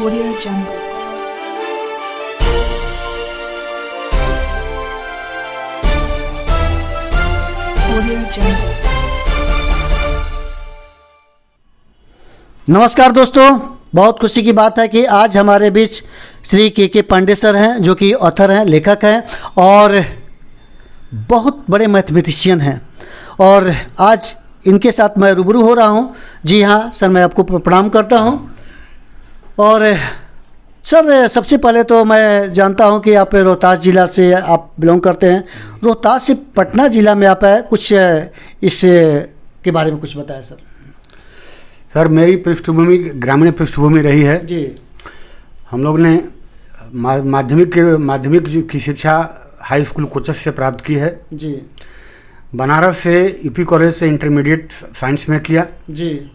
Audio Jungle. Audio Jungle. नमस्कार दोस्तों, बहुत खुशी की बात है कि आज हमारे बीच श्री के पांडे सर हैं, जो कि ऑथर हैं, लेखक हैं और बहुत बड़े मैथमेटिशियन हैं। और आज इनके साथ मैं रूबरू हो रहा हूं। जी हाँ सर, मैं आपको प्रणाम करता हूं। और सर, सबसे पहले तो मैं जानता हूं कि आप रोहतास ज़िला से आप बिलोंग करते हैं। रोहतास से पटना ज़िला में आप है, कुछ इस के बारे में कुछ बताएं सर। सर, मेरी पृष्ठभूमि ग्रामीण पृष्ठभूमि रही है जी। हम लोग ने माध्यमिक की शिक्षा हाई स्कूल कोचस से प्राप्त की है। जी बनारस से यूपी कॉलेज से इंटरमीडिएट साइंस में किया। जी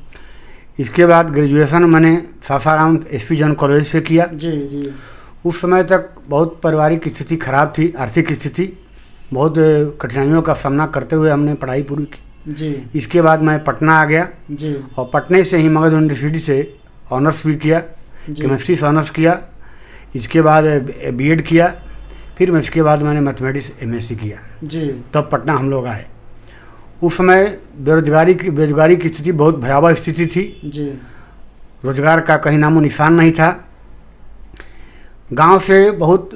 इसके बाद ग्रेजुएशन मैंने सासाराम एसपी जॉन कॉलेज से किया। जी जी उस समय तक बहुत पारिवारिक स्थिति खराब थी, आर्थिक स्थिति, बहुत कठिनाइयों का सामना करते हुए हमने पढ़ाई पूरी की। जी इसके बाद मैं पटना आ गया जी और पटने से ही मगध यूनिवर्सिटी से ऑनर्स भी किया, केमिस्ट्री से ऑनर्स किया। इसके बाद बीएड किया, फिर मैं इसके बाद मैंने मैथमेटिक्स एमएससी किया। जी तब पटना हम लोग आए। उस समय बेरोजगारी की स्थिति बहुत भयावह स्थिति थी। जी रोजगार का कहीं नामो निशान नहीं था। गांव से बहुत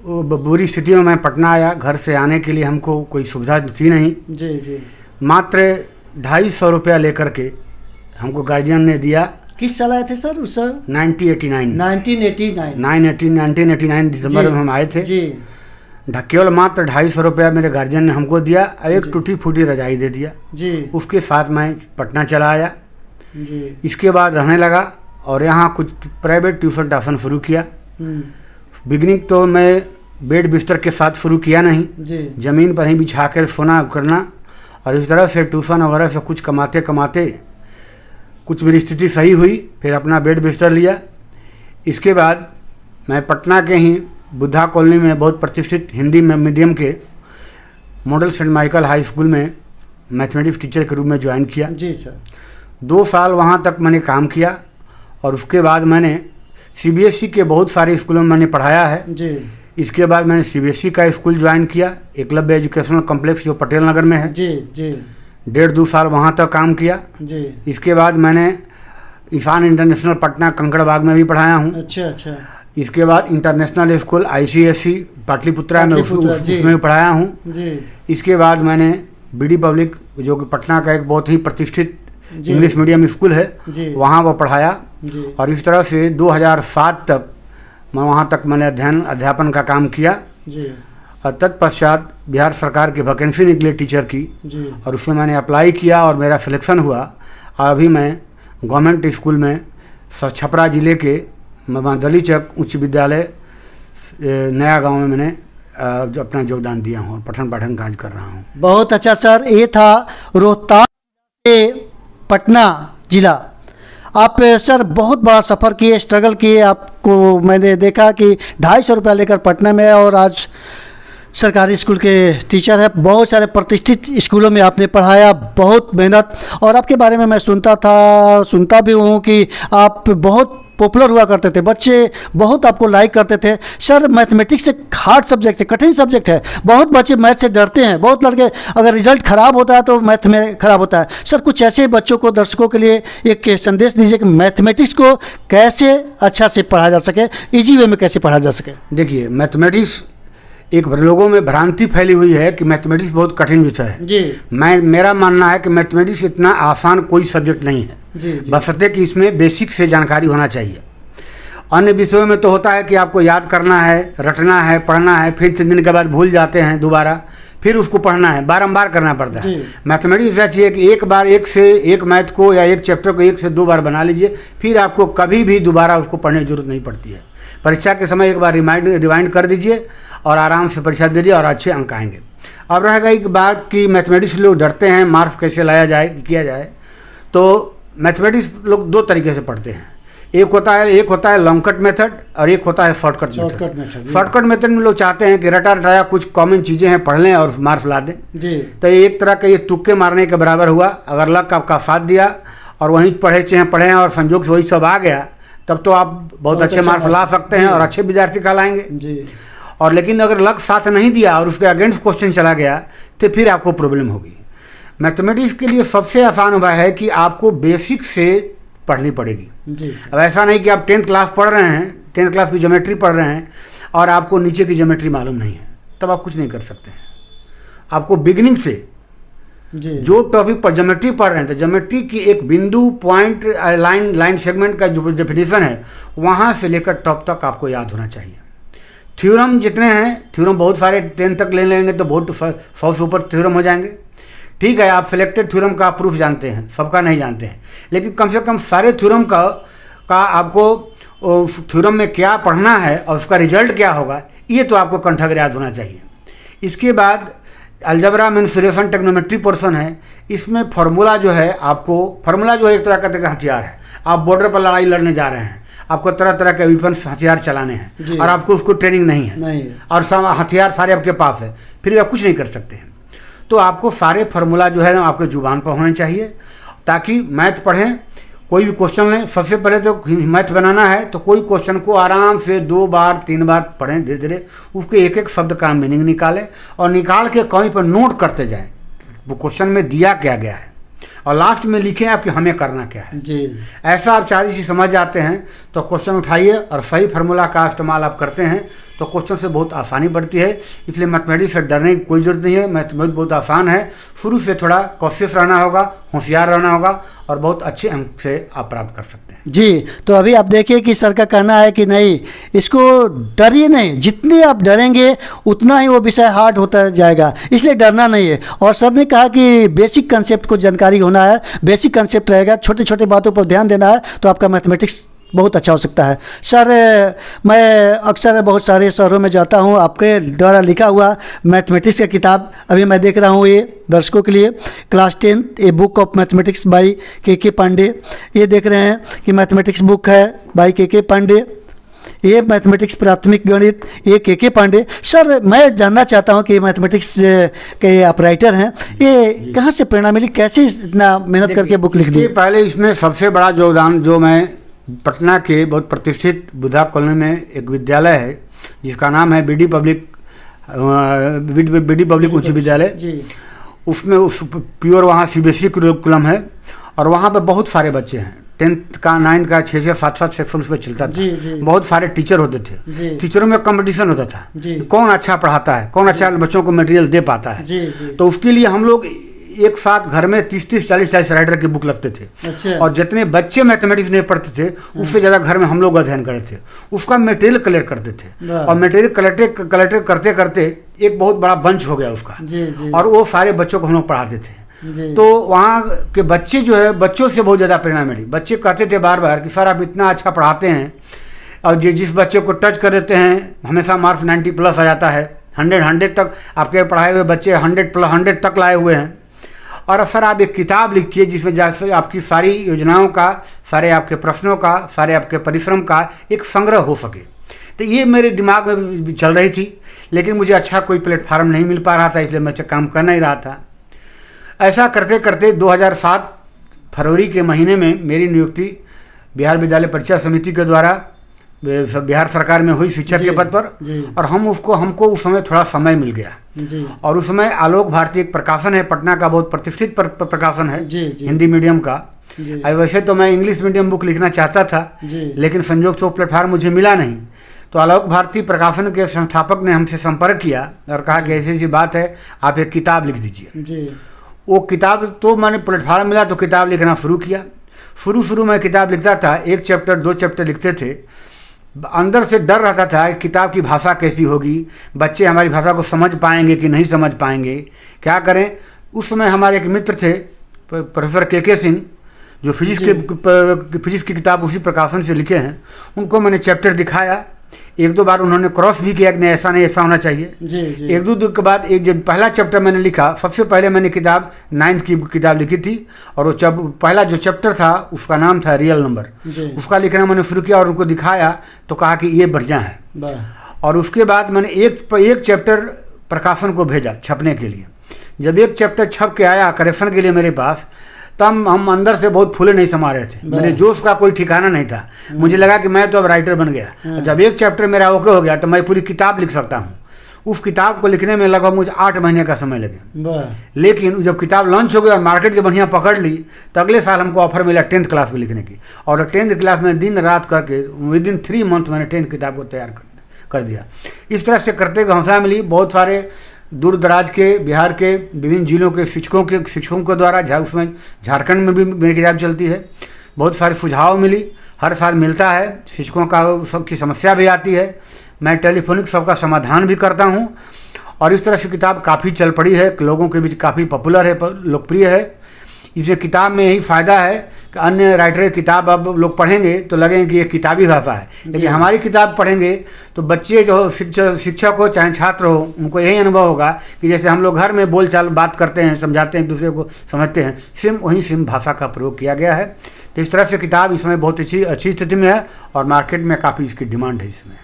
बुरी स्थिति में मैं पटना आया। घर से आने के लिए हमको कोई सुविधा थी नहीं। जी जी मात्र 250 रुपया लेकर के हमको गार्जियन ने दिया। किस साल आए थे सर उस साल? 1989 दिसंबर में हम आए थे। जी। केवल मात्र 250 रुपया मेरे गार्जियन ने हमको दिया और एक टूटी फूटी रजाई दे दिया। जी उसके साथ मैं पटना चला आया। जी इसके बाद रहने लगा और यहाँ कुछ प्राइवेट ट्यूशन टाशन शुरू किया। बिगनिंग तो मैं बेड बिस्तर के साथ शुरू किया नहीं, जी ज़मीन पर ही बिछा कर सोना करना और इस तरह से ट्यूशन वगैरह से कुछ कमाते कमाते कुछ मेरी स्थिति सही हुई। फिर अपना बेड बिस्तर लिया। इसके बाद मैं पटना के ही बुद्धा कॉलोनी में बहुत प्रतिष्ठित हिंदी मीडियम के model Saint Michael High School में मैथमेटिक्स टीचर के रूप में ज्वाइन किया। जी सर। 2 साल वहाँ तक मैंने काम किया और उसके बाद मैंने सीबीएसई के बहुत सारे स्कूलों में मैंने पढ़ाया है। जी इसके बाद मैंने सीबीएसई का स्कूल ज्वाइन किया, एकलव्य एजुकेशनल कॉम्प्लेक्स जो पटेल नगर में है। जी जी 1.5-2 साल वहाँ तक काम किया। जी। इसके बाद मैंने ईशान इंटरनेशनल पटना कंकड़बाग में भी पढ़ाया हूँ। अच्छा अच्छा। इसके बाद इंटरनेशनल स्कूल ICSE पाटलिपुत्रा में उसमें भी पढ़ाया हूँ। जी। इसके बाद मैंने बीडी पब्लिक, जो कि पटना का एक बहुत ही प्रतिष्ठित इंग्लिश मीडियम स्कूल है, वहाँ वो पढ़ाया। जी। और इस तरह से 2007 तक मैं वहाँ तक मैंने अध्यापन का काम किया। जी। और तत्पश्चात बिहार सरकार की वैकेंसी निकली टीचर की जी। और उसमें मैंने अप्लाई किया और मेरा सिलेक्शन हुआ। और अभी मैं गवर्नमेंट स्कूल में छपरा ज़िले के दलीचक उच्च विद्यालय नया गांव में मैंने जो अपना योगदान दिया हूँ, पठन पाठन कार्य कर रहा हूँ। बहुत अच्छा सर। ये था रोहतास से पटना जिला। आप सर बहुत बड़ा सफ़र किए, स्ट्रगल किए। आपको मैंने देखा कि 250 रुपया लेकर पटना में और आज सरकारी स्कूल के टीचर है। बहुत सारे प्रतिष्ठित स्कूलों में आपने पढ़ाया, बहुत मेहनत। और आपके बारे में मैं सुनता भी हूँ कि आप बहुत पॉपुलर हुआ करते थे, बच्चे बहुत आपको लाइक करते थे। सर, मैथमेटिक्स एक हार्ड सब्जेक्ट है, कठिन सब्जेक्ट है। बहुत बच्चे मैथ से डरते हैं, बहुत लड़के अगर रिजल्ट ख़राब होता है तो मैथ में ख़राब होता है। सर, कुछ ऐसे बच्चों को, दर्शकों के लिए एक संदेश दीजिए कि मैथमेटिक्स को कैसे अच्छा से पढ़ा जा सके, ईजी वे में कैसे पढ़ा जा सके। देखिए, मैथमेटिक्स एक लोगों में भ्रांति फैली हुई है कि मैथमेटिक्स बहुत कठिन विषय है। जी। मेरा मानना है कि मैथमेटिक्स इतना आसान कोई सब्जेक्ट नहीं है। जी जी। बशर्ते कि इसमें बेसिक से जानकारी होना चाहिए। अन्य विषयों में तो होता है कि आपको याद करना है, रटना है, पढ़ना है, फिर 3 दिन के बाद भूल जाते हैं, दोबारा फिर उसको पढ़ना है, बारंबार करना पड़ता है। मैथमेटिक्स ऐसा चाहिए कि एक बार एक मैथ को या एक चैप्टर को 1 से 2 बार बना लीजिए, फिर आपको कभी भी दोबारा उसको पढ़ने की जरूरत नहीं पड़ती है। परीक्षा के समय एक बार रिवाइंड कर दीजिए और आराम से परीक्षा दीजिए और अच्छे अंक आएंगे। अब रहेगा एक बात कि मैथमेटिक्स लोग डरते हैं, मार्क्स कैसे लाया जाए, किया जाए। तो मैथमेटिक्स लोग 2 तरीके से पढ़ते हैं। एक होता है लॉन्ग कट मेथड और एक होता है शॉर्टकट मेथड। शॉर्टकट मेथड में लोग चाहते हैं कि रटा रटाया कुछ कॉमन चीज़ें हैं, पढ़ लें और मार्क्स ला दें। जी। तो एक तरह का ये तुक्के मारने के बराबर हुआ। अगर लक आपका साथ दिया और वहीं पढ़े और संजोग से वही सब आ गया तब तो आप बहुत अच्छे मार्क्स ला सकते हैं और अच्छे विद्यार्थी कहलाएंगे जी। और लेकिन अगर लक साथ नहीं दिया और उसके अगेंस्ट क्वेश्चन चला गया तो फिर आपको प्रॉब्लम होगी। मैथमेटिक्स के लिए सबसे आसान उपाय है कि आपको बेसिक से पढ़नी पड़ेगी जी। अब ऐसा नहीं कि आप 10th क्लास पढ़ रहे हैं, 10th क्लास की ज्योमेट्री पढ़ रहे हैं और आपको नीचे की ज्योमेट्री मालूम नहीं है, तब आप कुछ नहीं कर सकते हैं। आपको बिगिनिंग से जी। जो टॉपिक पर ज्योमेट्री पढ़ रहे हैं तो ज्योमेट्री की एक बिंदु, पॉइंट, लाइन सेगमेंट का जो डेफिनेशन है वहाँ से लेकर टॉप तक आपको याद होना चाहिए। थ्योरम जितने हैं, थ्योरम बहुत सारे 10 तक ले लेंगे तो बहुत 100 से ऊपर थ्योरम हो जाएंगे। ठीक है, आप सिलेक्टेड थ्योरम का प्रूफ जानते हैं, सबका नहीं जानते हैं, लेकिन कम से कम सारे थ्योरम का आपको थ्योरम में क्या पढ़ना है और उसका रिजल्ट क्या होगा ये तो आपको कंठक याद होना चाहिए। इसके बाद अलजबरा मेंसुरेशन टेक्नोमेट्री पोर्शन है, इसमें फार्मूला जो है आपको, फार्मूला जो है एक तरह का हथियार है। आप बॉर्डर पर लड़ाई लड़ने जा रहे हैं, आपको तरह तरह के वेपन्स हथियार चलाने हैं और आपको उसको ट्रेनिंग नहीं है और हथियार सारे आपके पास है, फिर भी आप कुछ नहीं कर सकते हैं। तो आपको सारे फार्मूला जो है आपके जुबान पर होने चाहिए ताकि मैथ पढ़ें, कोई भी क्वेश्चन लें, सबसे पहले तो मैथ बनाना है तो कोई क्वेश्चन को आराम से 2 बार 3 बार पढ़ें, धीरे धीरे उसके एक एक शब्द का मीनिंग निकालें और निकाल के कहीं पर नोट करते जाएं वो क्वेश्चन में दिया क्या गया है और लास्ट में लिखें आपकी हमें करना क्या है जी। ऐसा आप 4 चीज़ समझ जाते हैं तो क्वेश्चन उठाइए और सही फार्मूला का इस्तेमाल आप करते हैं तो क्वेश्चन से बहुत आसानी बढ़ती है। इसलिए मैथमेटिक्स से डरने की कोई ज़रूरत नहीं है, मैथमेटिक्स बहुत आसान है। शुरू से थोड़ा कॉशियस रहना होगा, होशियार रहना होगा और बहुत अच्छे अंक से आप प्राप्त कर सकते हैं। जी। तो अभी आप देखिए कि सर का कहना है कि नहीं, इसको डरिए नहीं, जितने आप डरेंगे उतना ही वो विषय हार्ड होता जाएगा, इसलिए डरना नहीं है। और सर ने कहा कि बेसिक कंसेप्ट को जानकारी होना है, बेसिक कंसेप्ट रहेगा, छोटे छोटे बातों पर ध्यान देना है तो आपका मैथमेटिक्स बहुत अच्छा हो सकता है। सर मैं अक्सर बहुत सारे शहरों में जाता हूँ, आपके द्वारा लिखा हुआ मैथमेटिक्स का किताब अभी मैं देख रहा हूँ, ये दर्शकों के लिए class 10 a book of mathematics by के पांडे, ये देख रहे हैं कि मैथमेटिक्स बुक है बाई के पांडे, ये मैथमेटिक्स प्राथमिक गणित ये के पांडे। सर मैं जानना चाहता हूँ कि मैथमेटिक्स के आप राइटर हैं, ये कहाँ से प्रेरणा मिली, कैसे इतना मेहनत करके बुक लिख दी? पहले इसमें सबसे बड़ा योगदान जो मैं पटना के बहुत प्रतिष्ठित बुधा कॉलोनी में एक विद्यालय है जिसका नाम है बीडी पब्लिक उच्च विद्यालय, उसमें उस प्योर वहाँ सीबीएसई करिकुलम है और वहाँ पे बहुत सारे बच्चे हैं, 10th का 9th का 6 7 सेक्शन उसमें चलता था। बहुत सारे टीचर होते थे, टीचरों में कंपटीशन होता था कौन अच्छा पढ़ाता है, कौन अच्छा बच्चों को मटेरियल दे पाता है। तो उसके लिए हम लोग एक साथ घर में 30 40 राइटर की बुक लगते थे। अच्छा। और जितने बच्चे मैथमेटिक्स नहीं पढ़ते थे उससे ज़्यादा घर में हम लोग अध्ययन करते थे, उसका मटेरियल कलेक्ट करते थे और मटेरियल कलेक्ट करते करते एक बहुत बड़ा बंच हो गया उसका। जी। और वो सारे बच्चों को हम लोग पढ़ाते थे। तो वहाँ के बच्चे जो है, बच्चों से बहुत ज़्यादा प्रेरणा मिली। बच्चे कहते थे बार बार कि सर आप इतना अच्छा पढ़ाते हैं और जिस बच्चे को टच कर देते हैं हमेशा मार्क्स 90+ आ जाता है, 100 तक आपके पढ़ाए हुए बच्चे 100 तक लाए हुए हैं। और सर आप एक किताब लिखिए जिसमें जैसे आपकी सारी योजनाओं का, सारे आपके प्रश्नों का, सारे आपके परिश्रम का एक संग्रह हो सके। तो ये मेरे दिमाग में चल रही थी, लेकिन मुझे अच्छा कोई प्लेटफार्म नहीं मिल पा रहा था, इसलिए मैं काम कर नहीं रहा था। ऐसा करते करते 2007 फरवरी के महीने में मेरी नियुक्ति बिहार विद्यालय परीक्षा समिति के द्वारा बिहार सरकार में हुई शिक्षक के पद पर और हमको उस समय थोड़ा समय मिल गया। और उस समय आलोक भारती एक प्रकाशन है, पटना का बहुत प्रतिष्ठित प्रकाशन है हिंदी मीडियम का। वैसे तो मैं इंग्लिश मीडियम बुक लिखना चाहता था, लेकिन संयोग से वो प्लेटफार्म मुझे मिला नहीं। तो आलोक भारती प्रकाशन के संस्थापक ने हमसे संपर्क किया और कहा कि ऐसी ऐसी बात है, आप एक किताब लिख दीजिए। वो किताब तो मैंने प्लेटफार्म मिला तो किताब लिखना शुरू किया। शुरू में किताब लिखता था, 1 चैप्टर 2 चैप्टर लिखते थे। अंदर से डर रहता था कि किताब की भाषा कैसी होगी, बच्चे हमारी भाषा को समझ पाएंगे कि नहीं समझ पाएंगे, क्या करें। उस समय हमारे एक मित्र थे प्रोफेसर के सिंह, जो फिजिक्स की किताब उसी प्रकाशन से लिखे हैं। उनको मैंने चैप्टर दिखाया, 1-2 बार उन्होंने क्रॉस भी किया कि नहीं ऐसा नहीं, ऐसा होना चाहिए। 1-2 दिन के बाद जब पहला चैप्टर मैंने लिखा, सबसे पहले मैंने किताब 9th की किताब लिखी थी और वो पहला जो चैप्टर था उसका नाम था रियल नंबर। उसका लिखना मैंने शुरू किया और उनको दिखाया तो कहा कि ये बढ़िया है। और उसके बाद मैंने एक चैप्टर प्रकाशन को भेजा छपने के लिए। जब एक चैप्टर छप के आया करेक्शन के लिए मेरे पास, तब हम अंदर से बहुत फूले नहीं समा रहे थे, मेरे जोश का कोई ठिकाना नहीं था। मुझे लगा कि मैं तो अब राइटर बन गया। जब एक चैप्टर मेरा ओके हो गया तो मैं पूरी किताब लिख सकता हूँ। उस किताब को लिखने में लगभग मुझे 8 महीने का समय लगे। लेकिन जब किताब लॉन्च हो गई और मार्केट जब बढ़िया पकड़ ली तो अगले साल हमको ऑफर मिला 10th क्लास में लिखने की, और 10th क्लास में दिन रात करके विदिन 3 मंथ मैंने 10th किताब को तैयार कर दिया। इस तरह से करते हुए हौसला मिली। बहुत सारे दूर दराज के बिहार के विभिन्न जिलों के शिक्षकों के द्वारा उसमें झारखंड में भी मेरी किताब चलती है। बहुत सारे सुझाव मिली, हर साल मिलता है। शिक्षकों का सबकी समस्या भी आती है, मैं टेलीफोनिक सबका समाधान भी करता हूं, और इस तरह से किताब काफ़ी चल पड़ी है, लोगों के बीच काफ़ी पॉपुलर है, लोकप्रिय है। इसमें किताब में यही फ़ायदा है कि अन्य राइटर की किताब अब लोग पढ़ेंगे तो लगेंगे कि ये किताबी भाषा है, लेकिन हमारी किताब पढ़ेंगे तो बच्चे जो शिक्षक हो चाहे छात्र हो, उनको यही अनुभव होगा कि जैसे हम लोग घर में बोलचाल बात करते हैं, समझाते हैं, एक दूसरे को समझते हैं, सेम भाषा का प्रयोग किया गया है। तो इस तरह से किताब इसमें बहुत अच्छी स्थिति में है और मार्केट में काफ़ी इसकी डिमांड है इसमें।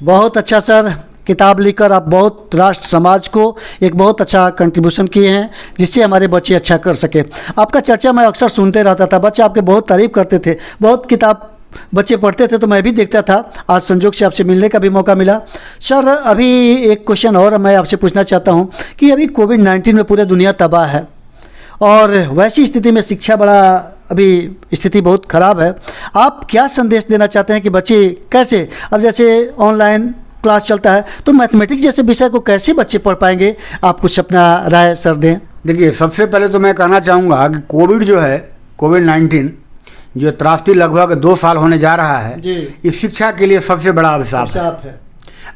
बहुत अच्छा सर, किताब लिखकर आप बहुत राष्ट्र समाज को एक बहुत अच्छा कंट्रीब्यूशन किए हैं जिससे हमारे बच्चे अच्छा कर सके। आपका चर्चा मैं अक्सर सुनते रहता था, बच्चे आपके बहुत तारीफ़ करते थे, बहुत किताब बच्चे पढ़ते थे तो मैं भी देखता था। आज संजोग से आपसे मिलने का भी मौका मिला। सर अभी एक क्वेश्चन और मैं आपसे पूछना चाहता हूँ कि अभी कोविड-19 में पूरी दुनिया तबाह है और वैसी स्थिति में शिक्षा बड़ा अभी स्थिति बहुत ख़राब है। आप क्या संदेश देना चाहते हैं कि बच्चे कैसे, अब जैसे ऑनलाइन क्लास चलता है तो मैथमेटिक्स जैसे विषय को कैसे बच्चे पढ़ पाएंगे? आप कुछ अपना राय सर दें। देखिए, सबसे पहले तो मैं कहना चाहूँगा कि कोविड-19 जो त्रासदी लगभग 2 साल होने जा रहा है, इस शिक्षा के लिए सबसे बड़ा अभिशाप है।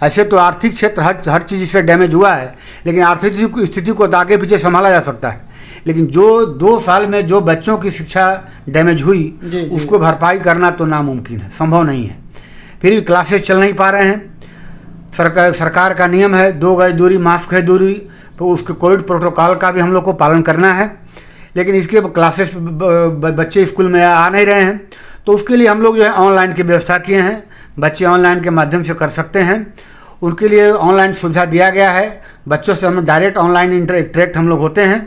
ऐसे तो आर्थिक क्षेत्र हर चीज़ इससे डैमेज हुआ है, लेकिन आर्थिक स्थिति को आगे पीछे संभाला जा सकता है। लेकिन जो 2 साल में जो बच्चों की शिक्षा डैमेज हुई उसको भरपाई करना तो नामुमकिन है, संभव नहीं है। फिर भी क्लासेस चल नहीं पा रहे हैं। सरकार का नियम है 2 गज दूरी, मास्क है दूरी, तो उसके कोविड प्रोटोकॉल का भी हम लोग को पालन करना है। लेकिन इसके क्लासेस बच्चे स्कूल में आ नहीं रहे हैं, तो उसके लिए हम लोग जो है ऑनलाइन की व्यवस्था किए हैं। बच्चे ऑनलाइन के माध्यम से कर सकते हैं, उनके लिए ऑनलाइन सुविधा दिया गया है। बच्चों से हम डायरेक्ट ऑनलाइन इंटरेक्ट हम लोग होते हैं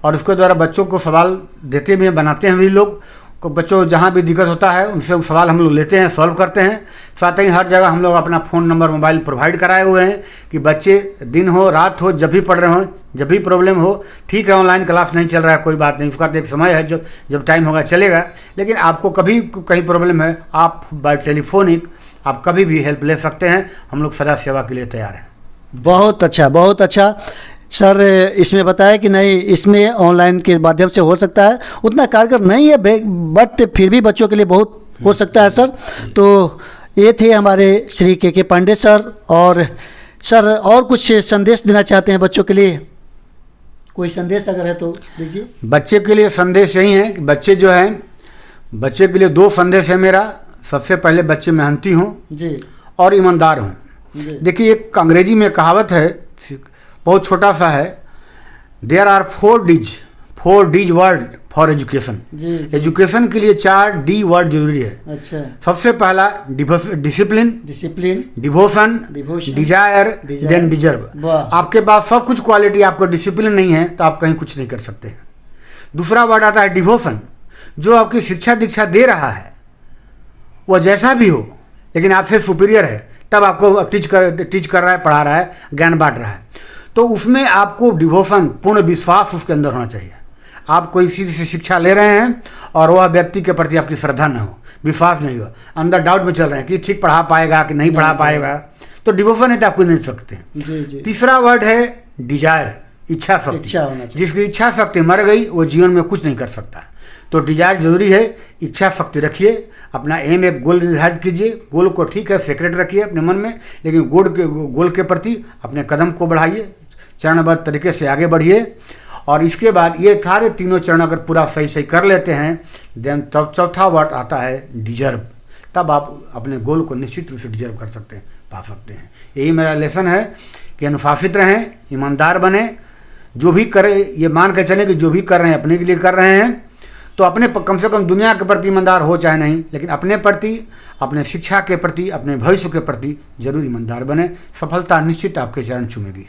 और उसके द्वारा बच्चों को सवाल देते भी बनाते हैं भी लोग को। बच्चों जहाँ भी दिक्कत होता है उनसे सवाल हम लोग लेते हैं, सॉल्व करते हैं। साथ ही हर जगह हम लोग अपना फ़ोन नंबर, मोबाइल प्रोवाइड कराए हुए हैं कि बच्चे दिन हो रात हो जब भी पढ़ रहे हों, जब भी प्रॉब्लम हो, ठीक है ऑनलाइन क्लास नहीं चल रहा है कोई बात नहीं, उसका तो एक समय है, जब टाइम होगा चलेगा। लेकिन आपको कभी कहीं प्रॉब्लम है, आप बाय टेलीफोनिक आप कभी भी हेल्प ले सकते हैं। हम लोग सदा सेवा के लिए तैयार हैं। बहुत अच्छा, बहुत अच्छा सर। इसमें बताया कि नहीं, इसमें ऑनलाइन के माध्यम से हो सकता है, उतना कारगर नहीं है बट फिर भी बच्चों के लिए बहुत हो सकता है सर। तो ये थे हमारे श्री के पांडे सर। और सर और कुछ संदेश देना चाहते हैं बच्चों के लिए? कोई संदेश अगर है तो दीजिए। बच्चे के लिए संदेश यही है कि बच्चे जो हैं, बच्चे के लिए 2 संदेश है मेरा। सबसे पहले बच्चे मेहनती हों जी और ईमानदार हों। देखिए, एक अंग्रेजी में कहावत है, बहुत छोटा सा है, there are 4 Ds word for education. Education के लिए 4 डी वर्ड जरूरी है। अच्छा। सबसे पहला discipline, devotion, desire, then deserve. आपके पास सब कुछ क्वालिटी, आपको डिसिप्लिन नहीं है तो आप कहीं कुछ नहीं कर सकते। दूसरा वर्ड आता है डिवोशन। जो आपकी शिक्षा दीक्षा दे रहा है वह जैसा भी हो लेकिन आपसे सुपीरियर है, तब आपको टीच कर रहा है, पढ़ा रहा है, ज्ञान बांट रहा है, तो उसमें आपको डिवोशन, पूर्ण विश्वास उसके अंदर होना चाहिए। आप कोई चीज़ से शिक्षा ले रहे हैं और वह व्यक्ति के प्रति आपकी श्रद्धा न हो, विश्वास नहीं हो, अंदर डाउट में चल रहे हैं कि ठीक पढ़ा पाएगा कि नहीं पढ़ा पाएगा, तो डिवोशन है तो आप कुछ नहीं सकते। तीसरा वर्ड है डिजायर, इच्छा शक्ति। जिसकी इच्छा शक्ति मर गई वो जीवन में कुछ नहीं कर सकता। तो डिजायर जरूरी है, इच्छा शक्ति रखिए, अपना एम एक गोल निर्धारित कीजिए। गोल को ठीक है सेक्रेट रखिए अपने मन में, लेकिन गोल के प्रति अपने कदम को बढ़ाइए, चरणबद्ध तरीके से आगे बढ़िए। और इसके बाद ये सारे 3 चरण अगर पूरा सही कर लेते हैं, देन तब चौथा वर्ड आता है डिजर्व। तब आप अपने गोल को निश्चित रूप से डिजर्व कर सकते हैं, पा सकते हैं। यही मेरा लेसन है कि अनुशासित रहें, ईमानदार बने, जो भी करें ये मान के चलें कि जो भी कर रहे हैं अपने के लिए कर रहे हैं, तो अपने कम से कम दुनिया के प्रति ईमानदार हो चाहे नहीं, लेकिन अपने प्रति, अपने शिक्षा के प्रति, अपने भविष्य के प्रति जरूर ईमानदार बने। सफलता निश्चित आपके चरण चूमेगी।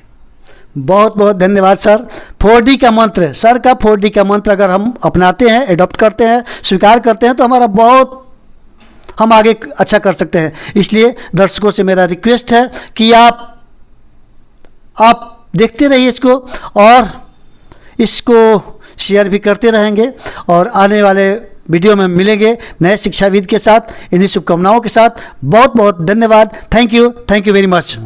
बहुत बहुत धन्यवाद सर। 4D का मंत्र, सर का 4D का मंत्र अगर हम अपनाते हैं, एडॉप्ट करते हैं, स्वीकार करते हैं तो हमारा बहुत हम आगे अच्छा कर सकते हैं। इसलिए दर्शकों से मेरा रिक्वेस्ट है कि आप देखते रहिए इसको और इसको शेयर भी करते रहेंगे और आने वाले वीडियो में मिलेंगे नए शिक्षाविद के साथ। इन्हीं शुभकामनाओं के साथ बहुत बहुत धन्यवाद। Thank you very much.